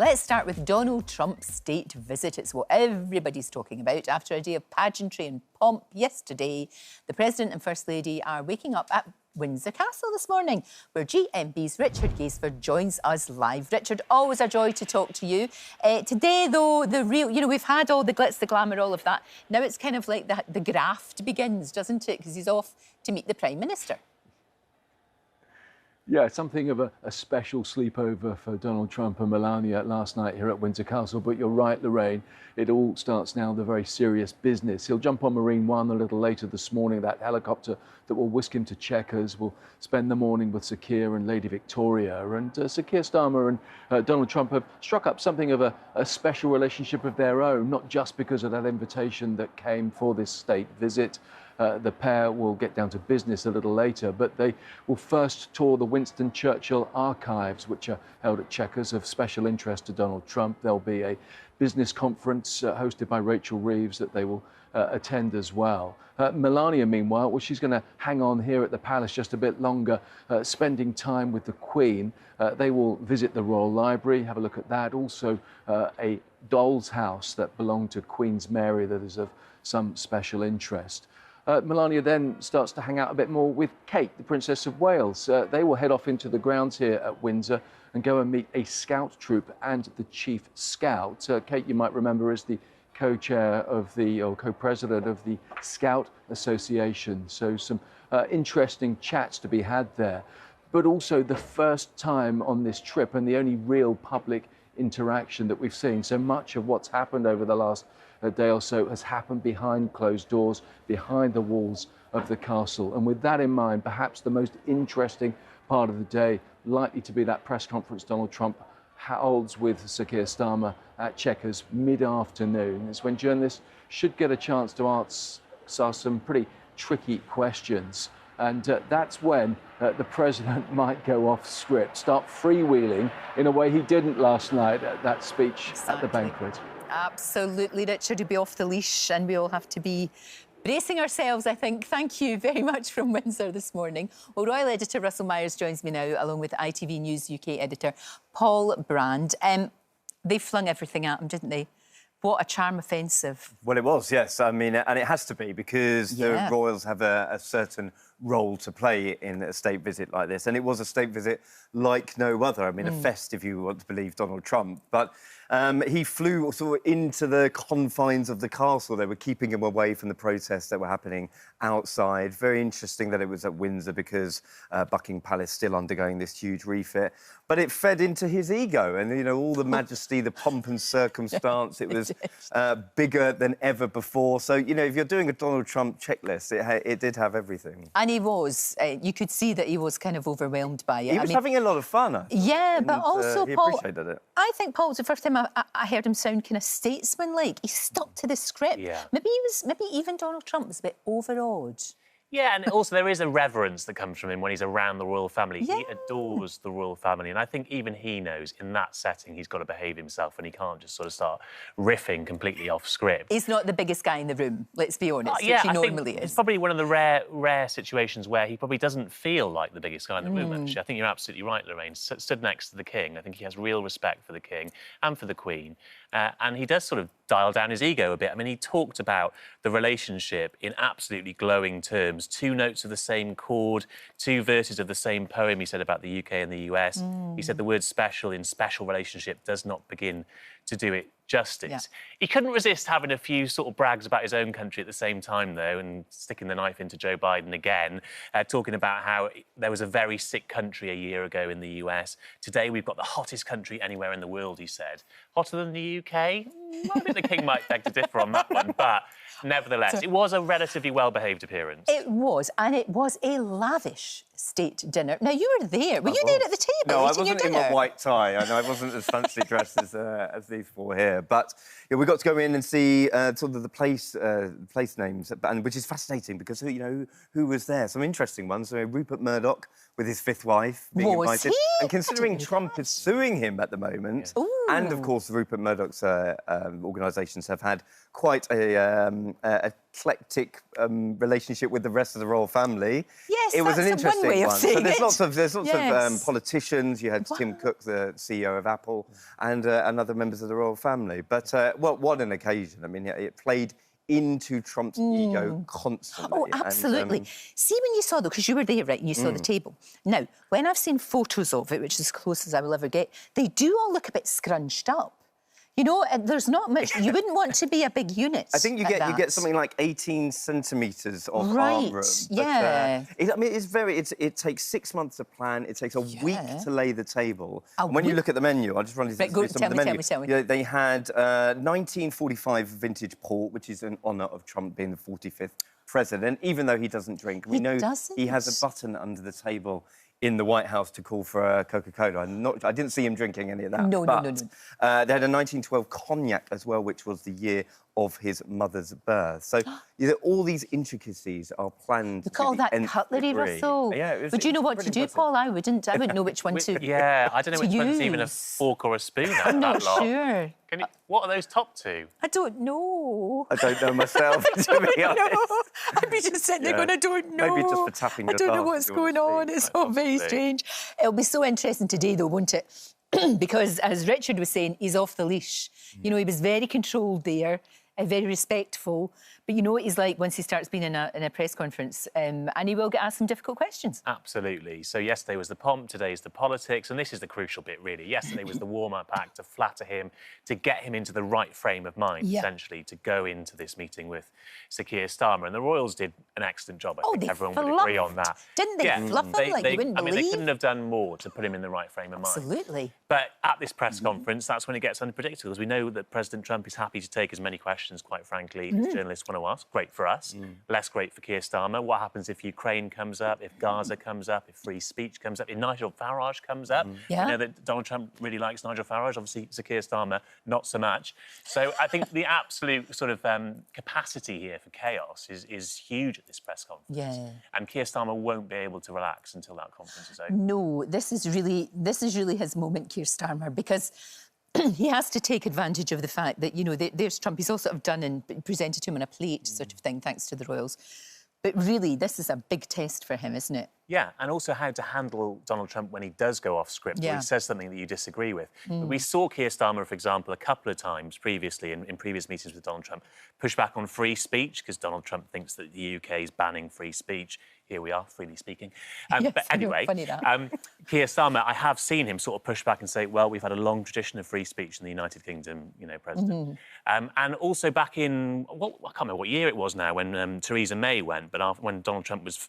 let's start with Donald Trump's state visit. It's what everybody's talking about. After a day of pageantry and pomp yesterday, the President and First Lady are waking up at Windsor Castle this morning, where GMB's Richard Gaisford joins us live. Richard, always a joy to talk to you. Today, though, the real, we've had all the glitz, the glamour, all of that. Now it's kind of like the graft begins, doesn't it? Because he's off to meet the Prime Minister. Yeah, something of a special sleepover for Donald Trump and Melania last night here at Windsor Castle. But you're right, Lorraine, it all starts now, the very serious business. He'll jump on Marine One a little later this morning, that helicopter that will whisk him to Chequers. Will spend the morning with Sir Keir and Lady Victoria. And Sir Keir Starmer and Donald Trump have struck up something of a special relationship of their own, not just because of that invitation that came for this state visit. The pair will get down to business a little later, but they will first tour the Winston Churchill archives, which are held at Chequers, of special interest to Donald Trump. There'll be a business conference hosted by Rachel Reeves that they will attend as well. Melania, meanwhile, well, she's going to hang on here at the palace just a bit longer, spending time with the Queen. They will visit the Royal Library, have a look at that. Also, a doll's house that belonged to Queen's Mary that is of some special interest. Melania then starts to hang out a bit more with Kate, the Princess of Wales. They will head off into the grounds here at Windsor and go and meet a scout troop and the chief scout. Kate, you might remember, is the co-chair of or co-president of the Scout Association. So some interesting chats to be had there. But also the first time on this trip and the only real public interaction that we've seen. So much of what's happened over the last day or so has happened behind closed doors, behind the walls of the castle. And with that in mind, perhaps the most interesting part of the day likely to be that press conference Donald Trump holds with Sir Keir Starmer at Chequers mid-afternoon. It's when journalists should get a chance to ask some pretty tricky questions. And that's when the president might go off script, start freewheeling in a way he didn't last night at that speech at the banquet. Absolutely, Richard, to be off the leash, and we all have to be bracing ourselves, I think. Thank you very much from Windsor this morning. Well, Royal Editor Russell Myers joins me now, along with ITV News UK Editor Paul Brand. They flung everything at him, didn't they? What a charm offensive. Well, it was, yes. I mean, and it has to be, because the royals have a certain role to play in a state visit like this. And it was a state visit like no other. I mean, a fest, if you want to believe Donald Trump. But he flew sort of into the confines of the castle. They were keeping him away from the protests that were happening outside. Very interesting that it was at Windsor, because Buckingham Palace still undergoing this huge refit. But it fed into his ego and, all the majesty, the pomp and circumstance. It was bigger than ever before. So, if you're doing a Donald Trump checklist, it did have everything. And he was. You could see that he was kind of overwhelmed by it. He was having a lot of fun, I think. Yeah, but also, he Paul, appreciated it. I think, Paul, it was the first time I heard him sound kind of statesman-like. He stuck to the script. Yeah. Maybe even Donald Trump was a bit overawed. Yeah, and also there is a reverence that comes from him when he's around the royal family. Yeah. He adores the royal family, and I think even he knows in that setting he's got to behave himself, and he can't just sort of start riffing completely off script. He's not the biggest guy in the room, let's be honest, Yeah, which he I normally think is. it's probably one of the rare situations where he probably doesn't feel like the biggest guy in the room, actually. I think you're absolutely right, Lorraine. Stood next to the king. I think he has real respect for the king and for the Queen. And he does sort of dial down his ego a bit. I mean, he talked about the relationship in absolutely glowing terms. 2 notes of the same chord, 2 verses of the same poem, he said, about the UK and the US. He said the word special in special relationship does not begin to do it justice. Yeah. He couldn't resist having a few sort of brags about his own country at the same time, though, and sticking the knife into Joe Biden again, talking about how there was a very sick country a year ago in the US. Today, we've got the hottest country anywhere in the world, he said. Hotter than the UK? I think the king might beg to differ on that one, but nevertheless, it was a relatively well-behaved appearance. It was, and it was a lavish state dinner. Now, you were there. Were you there at the table No, I eating your wasn't in dinner? my white tie. I wasn't as fancy dressed as these 4 here. But we got to go in and see sort of the place names, and which is fascinating because who was there? Some interesting ones. So Rupert Murdoch with his fifth wife being Was invited. he? And considering Trump is suing him at the moment, and of course Rupert Murdoch's organisations have had quite a eclectic relationship with the rest of the royal family. Yes, it was an that's interesting one way of one. saying So there's it. lots of politicians. You had Tim Cook, the CEO of Apple, and other members of the royal family. But what an occasion! I mean, it played into Trump's ego constantly. Oh, absolutely. See, when you saw, though, because you were there, right, and you saw the table. Now, when I've seen photos of it, which is as close as I will ever get, they do all look a bit scrunched up. You know, there's not much. You wouldn't want to be a big unit. I think you get something like 18 centimetres of arm room. Yeah. I mean, it takes 6 months to plan. It takes a week to lay the table. And when you look at the menu, I'll just run you through some of the menu. Tell me. You know, they had 1945 vintage port, which is in honour of Trump being the 45th president, even though he doesn't drink. We know he has a button under the table in the White House to call for Coca-Cola. I didn't see him drinking any of that. No. They had a 1912 cognac as well, which was the year of his mother's birth. So all these intricacies are planned. Look at all that cutlery, Russell. Yeah, would you know what to do, Paul? I wouldn't. I wouldn't know which one to. Yeah, I don't know which one's even a use. fork or a spoon. I'm not sure. What are those top two? I don't know. I don't know myself, to be honest. I'd be just sitting there going, I don't know. Maybe just for tapping your I don't know glass what's if you want going to on. see. It's all very strange. It'll be so interesting today, though, won't it? Because, as Richard was saying, he's off the leash. You know, he was very controlled there, very respectful. But you know what he's like once he starts being in a press conference, and he will get asked some difficult questions. Absolutely. So yesterday was the pomp, today's the politics, and this is the crucial bit, really. Yesterday was the warm-up act to flatter him, to get him into the right frame of mind, essentially, to go into this meeting with Sir Keir Starmer. And the Royals did an excellent job. I think everyone would agree on that. Didn't they fluff him like you wouldn't believe? I mean, they couldn't have done more to put him in the right frame of mind. Absolutely. But at this press conference, that's when it gets unpredictable, because we know that President Trump is happy to take as many questions, quite frankly, as journalists want to ask. Great for us. Less great for Keir Starmer. What happens if Ukraine comes up, if Gaza comes up, if free speech comes up, if Nigel Farage comes up? You know that Donald Trump really likes Nigel Farage. Obviously, Sir Keir Starmer, not so much. So I think the absolute sort of capacity here for chaos is huge at this press conference. Yeah. And Keir Starmer won't be able to relax until that conference is over. No, this is really his moment, Keir Starmer, because he has to take advantage of the fact that, you know, there's Trump. He's all sort of done and presented to him on a plate sort of thing, thanks to the Royals. But really, this is a big test for him, isn't it? Yeah, and also how to handle Donald Trump when he does go off script or he says something that you disagree with. But we saw Keir Starmer, for example, a couple of times previously in previous meetings with Donald Trump, push back on free speech because Donald Trump thinks that the UK is banning free speech. Here we are, freely speaking. Yes, but anyway, funny that. Keir Starmer, I have seen him sort of push back and say, well, we've had a long tradition of free speech in the United Kingdom, you know, President. And also back in, well, I can't remember what year it was now when Theresa May went, but when Donald Trump was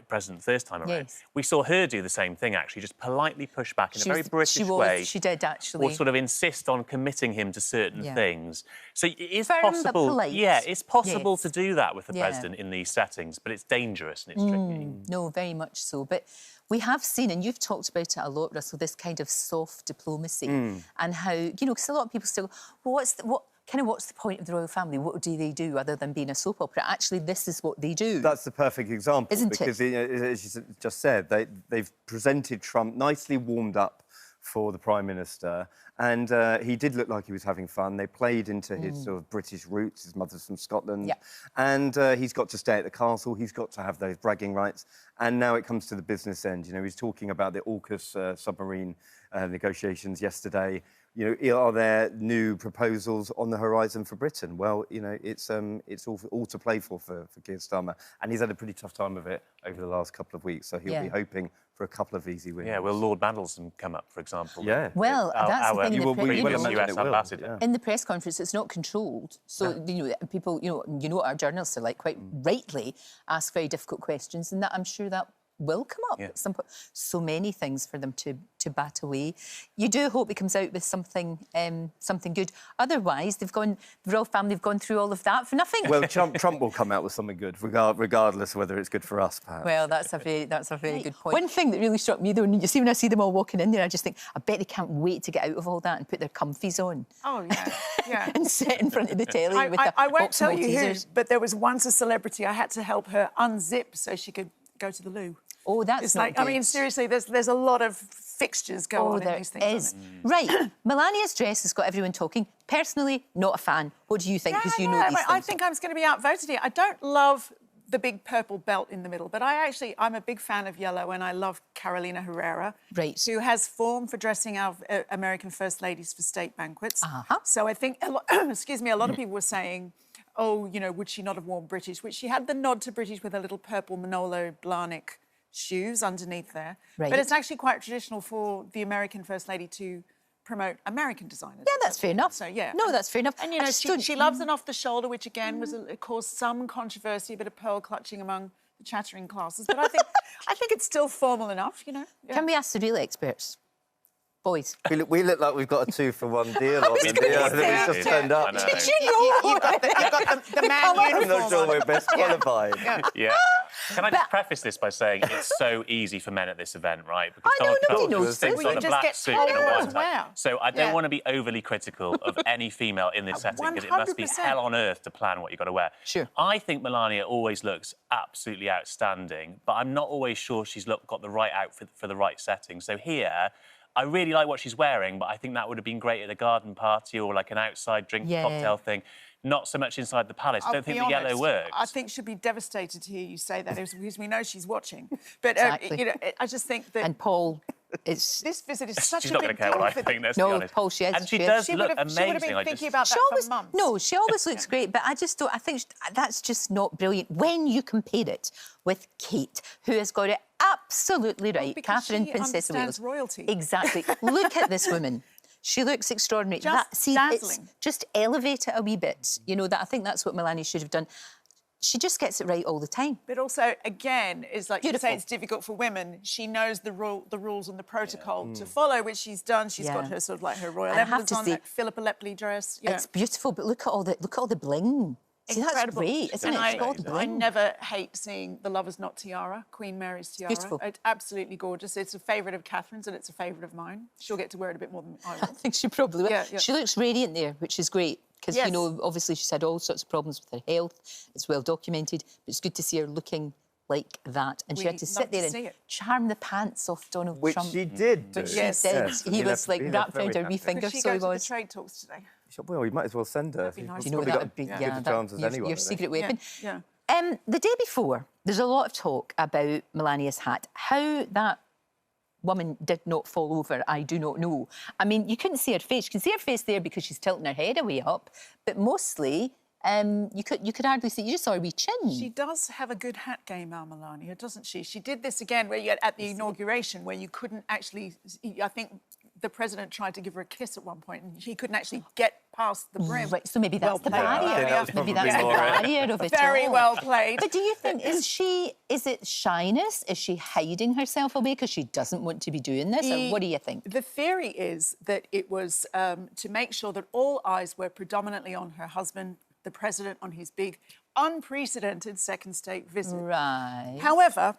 president the first time around, we saw her do the same thing, actually, just politely push back in a very British way. She did, actually. Or sort of insist on committing him to certain things. So it is Firm possible. but polite. Yeah, it's possible to do that with the president in these settings, but it's dangerous and it's tricky. No, very much so. But we have seen, and you've talked about it a lot, Russell, this kind of soft diplomacy and how, you know, because a lot of people still go, well, what's the point of the royal family? What do they do other than being a soap opera? Actually, this is what they do. That's the perfect example. Isn't because it? As you just said, they've presented Trump nicely warmed up for the Prime Minister, and he did look like he was having fun. They played into his sort of British roots. His mother's from Scotland, and he's got to stay at the castle. He's got to have those bragging rights. And now it comes to the business end. You know, he's talking about the AUKUS submarine negotiations yesterday. You know, are there new proposals on the horizon for Britain? Well, you know, it's all to play for Keir Starmer, and he's had a pretty tough time of it over the last couple of weeks. So he'll be hoping for a couple of easy wins. Yeah, will Lord Mandelson come up, for example? Yeah. Well, that's the thing. US ambassador. In the press conference, it's not controlled. So, you know, people, you know what our journalists are like, quite rightly ask very difficult questions, and that I'm sure that will come up at some point. So many things for them to bat away. You do hope he comes out with something good. Otherwise, the royal family have gone through all of that for nothing. Well, Trump will come out with something good, regardless of whether it's good for us, perhaps. Well, that's a very good point. One thing that really struck me, though, when I see them all walking in there, I just think, I bet they can't wait to get out of all that and put their comfies on. Oh, yeah. And sit in front of the telly with I won't tell you who, Maltesers. but there was once a celebrity. I had to help her unzip so she could go to the loo. Oh, that's it's not like, I good. mean, seriously, there's a lot of fixtures go on in there these things. is. Right, Melania's dress has got everyone talking. Personally, not a fan. What do you think? Because you know these things. I think I'm going to be outvoted here. I don't love the big purple belt in the middle, but I'm a big fan of yellow, and I love Carolina Herrera, right, who has form for dressing our American First Ladies for state banquets. So I think, excuse me, a lot of people were saying, oh, you know, would she not have worn British? Which she had the nod to British with a little purple Manolo Blahnik shoes underneath there. Right. But it's actually quite traditional for the American First Lady to promote American designers. Yeah, that's fair enough. So, yeah. No, that's fair enough. And, you know, she loves an off-the-shoulder, which, again, caused some controversy, a bit of pearl clutching among the chattering classes. But I think it's still formal enough, you know. Yeah. Can we ask the real experts? Boys. We look like we've got a 2-for-1 deal on them. Yeah, we just turned up. Did you know? You've got the man uniform. I'm not sure we're best qualified. Yeah. Can I just preface this by saying it's so easy for men at this event, right? Because I know, Donald nobody Trump knows. sits Well, on you a just black get suit and a told white what to tie. wear. So I don't Yeah. want to be overly critical of any female in this setting, because it must be 100%. hell on earth to plan what you've got to wear. Sure. I think Melania always looks absolutely outstanding, but I'm not always sure she's got the right outfit for the right setting. So here, I really like what she's wearing, but I think that would have been great at a garden party or like an outside drink cocktail thing. Not so much inside the palace. I don't think the yellow works. I think she'll be devastated to hear you say that, because we know she's watching. But Exactly. you know, I just think that. And Paul, it's... This visit is such She's a not big going to care deal what I for think, let's No, be honest. Paul, she is. And she She is. does She look would have amazing. been thinking about that She always, for months. no, she always looks great, but I just don't. I think that's just not brilliant when you compare it with Kate, who has got it absolutely right. because Catherine, she Princess of understands Wales. royalty. Exactly. Look at this woman. She looks extraordinary. Just It's dazzling. just elevate it a wee bit. You know, that I think that's what Melania should have done. She just gets it right all the time. But also, again, it's like Beautiful. you say, it's difficult for women. She knows the rules and the protocol to follow, which she's done. She's got her sort of like her royal And I have emblems to on, say, that Philippa Lepley dress. Yeah. It's beautiful, but look at all the bling. See, that's Incredible. great, isn't And it? It's got all the I bling. never hate seeing the Lover's Knot tiara, Queen Mary's tiara. beautiful. It's absolutely gorgeous. It's a favourite of Catherine's and it's a favourite of mine. She'll get to wear it a bit more than I will. I think she probably will. Yeah. She looks radiant there, which is great. Because, Yes. you know, obviously she's had all sorts of problems with her health. It's well documented. But it's good to see her looking like that. And she had to We sit love there to and see it. charm the pants off Donald Which Trump. she did do. Yes. Did. Yes. He was like wrapped around her wee happy. finger, Could she so go he to the was. trade talks today? Well, you might as well send her. be nice. You know, Probably that got would be as good a chance as anyone, your I think. secret weapon. Yeah. The day before, there's a lot of talk about Melania's hat. How that woman did not fall over, I do not know. I mean, you couldn't see her face. You can see her face there because she's tilting her head away up, but mostly you could hardly see. You just saw her wee chin. She does have a good hat game, our Melania, doesn't she? She did this again where you at the inauguration where you couldn't actually. I think the president tried to give her a kiss at one point, and she couldn't actually get past the brim. Right, so maybe that's the played. barrier. I think that was Maybe that's probably the more it. barrier of it Very all. well played. But do you think, is it shyness? Is she hiding herself away because she doesn't want to be doing this? Or what do you think? The theory is that it was to make sure that all eyes were predominantly on her husband, the president, on his big, unprecedented second state visit. Right. However,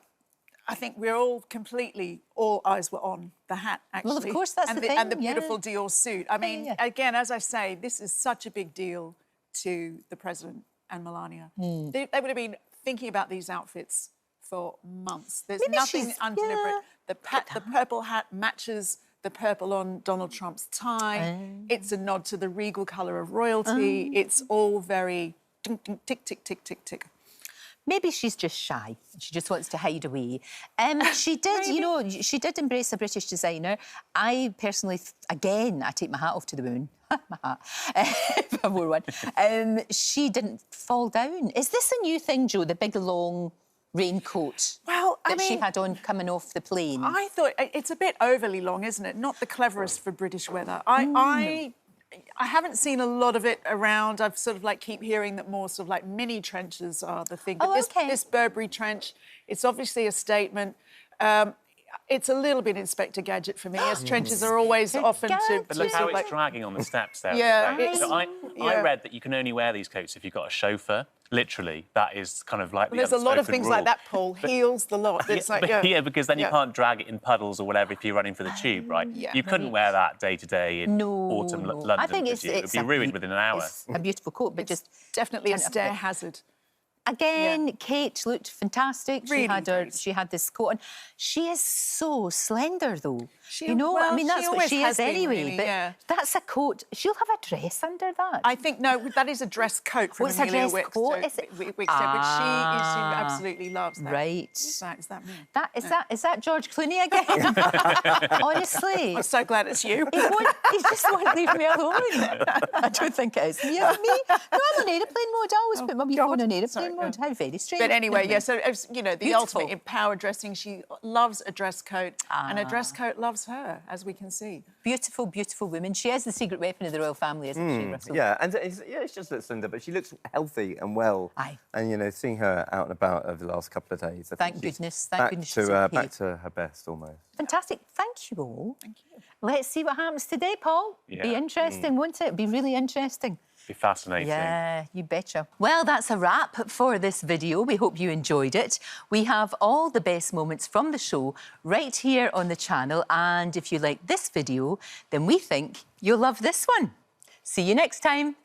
I think we're all eyes were on the hat, actually. Well, of course, that's and the thing, And the yeah. beautiful Dior suit. I mean, yeah. again, as I say, this is such a big deal to the president and Melania. They would have been thinking about these outfits for months. There's Maybe nothing she's- undeliberate. yeah. The purple hat matches the purple on Donald Trump's tie. It's a nod to the regal colour of royalty. It's all very tick, tick, tick, tick, tick, tick. Maybe she's just shy. She just wants to hide away. She did, you know, she did embrace a British designer. I personally, again, I take my hat off to the woman. My hat, if I wore one. She didn't fall down. Is this a new thing, Jo, the big, long raincoat Well, I that she mean, had on coming off the plane? I thought it's a bit overly long, isn't it? Not the cleverest for British weather. I haven't seen a lot of it around. I've sort of like keep hearing that more sort of like mini trenches are the thing. But this Burberry trench, it's obviously a statement. It's a little bit Inspector Gadget for me, as trenches are always often to... But look how sort of it's dragging on the steps there. Yeah, Right? it's- So I yeah. read that you can only wear these coats if you've got a chauffeur. Literally, that is kind of like the There's a lot of unspoken things rule. like that, Paul. Heels, the lot. It's like, yeah, because then you Yeah. can't drag it in puddles or whatever if you're running for the tube, right? Yeah. You couldn't wear that day to day in autumn no. London. I think could it's you? It would be ruined within an hour. It's a beautiful coat, but just definitely a turn it up stair bit. hazard. again, Kate looked fantastic. Really She had this coat on. She is so slender, though. You know, I mean, that's what she is been, anyway. really, but yeah. that's a coat. She'll have a dress under that. I think no, that is a dress coat from What's Amelia a dress coat? Is it? Wickstead, which she absolutely loves. That. Right. Is that me? Is that George Clooney again? Honestly. I'm so glad it's you. He just won't leave me alone. I don't think it is. You and me? No, I'm on airplane mode. I always put my phone on airplane mode. How very strange. But anyway, yeah, so, you know, the Beautiful. ultimate in power dressing. She loves a dress coat, and a dress coat loves her, as we can see. Beautiful, beautiful woman. She is the secret weapon of the royal family, isn't she, Russell? Yeah, and it's just that slender, but she looks healthy and well. Aye. And, you know, seeing her out and about over the last couple of days, Thank goodness she's back to her best, almost. Fantastic. Thank you all. Thank you. Let's see what happens today, Paul. Yeah. Be interesting, won't it? Be really interesting. Be fascinating. Yeah, you betcha. Well, that's a wrap for this video. We hope you enjoyed it. We have all the best moments from the show right here on the channel. And if you like this video, then we think you'll love this one. See you next time.